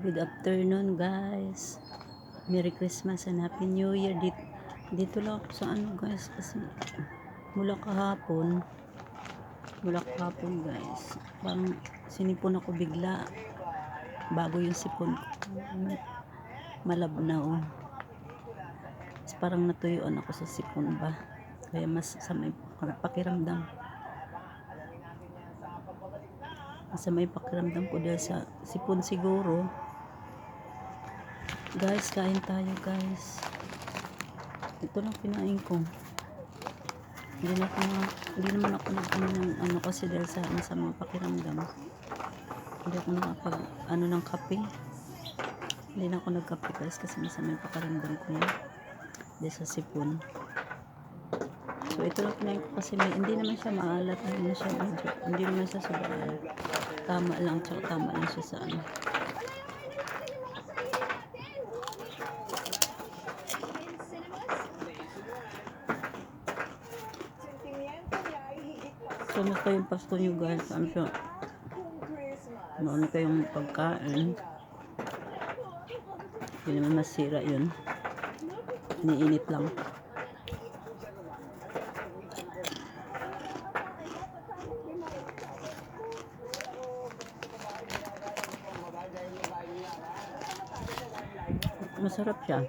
Good afternoon guys. Merry Christmas and Happy New Year. Dito lang ako sa ano guys kasi mula kahapon guys. Parang sinipon ako bigla bago yung sipon ko. Malabnaw. Parang natuyuan ako sa sipon ba. Kaya mas sa may pakiramdam. Masama yung pakiramdam ko dahil sa sipon siguro. Guys, kain tayo guys. Ito lang kinain ko. Hindi naman ako nag-ano ng ano kasi dahil sa masamang pakiramdam. Hindi ako nakapag ano ng kape. Hindi na ako nagkape guys kasi masamang pakiramdam ko yun. Dahil sa sipon. So ito lang kinain ko kasi hindi naman siya maalat. Hindi naman siya sobrang tama lang. Tsaka tama lang siya sa ano. Kamusta yung Pasko nyo guys? Ano siya? Ano kayong pagkain? Hindi naman masira yun. Iniinit lang. Masarap siya.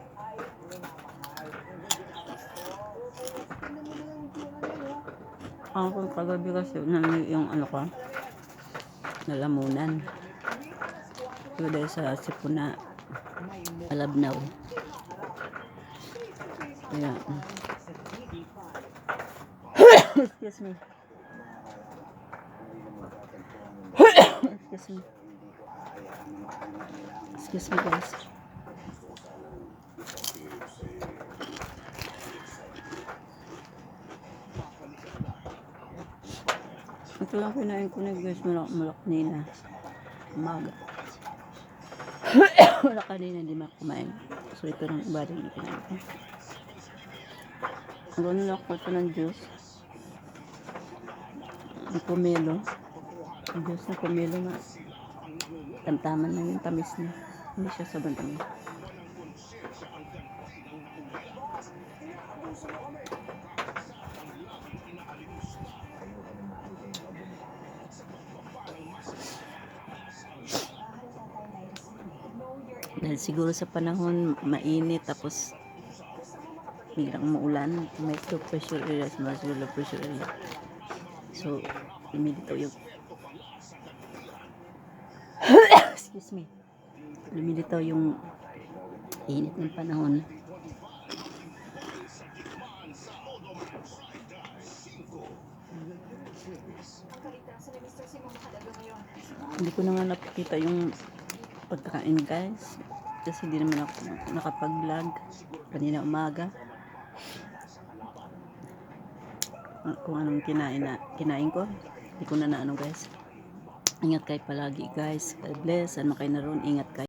Ako kagabi kasi yung ano ko nalamunan so dahil sa sipon na alabnaw kaya excuse me guys. Ito lang kinain ko na guys, malak nina umaga. Wala kanina hindi makumain. So ito lang iba rin yung kinain ko. Ang lang ako ito ng juice. Ang pomelo. Ang juice ng pomelo na tamtaman na yung tamis niya. Hindi siya sobrang tamis. Dahil siguro sa panahon mainit tapos biglang maulan, may low pressure area, low pressure area. So, lumilitaw yung excuse me. Lumilitaw yung init ng panahon. Hindi ko na nga nakikita yung pagkain guys kasi hindi naman ako nakapag-vlog kanina umaga kung anong kinain ko hindi ko na ano guys. Ingat kayo palagi guys. God bless. Ano kayo naroon, ingat kayo.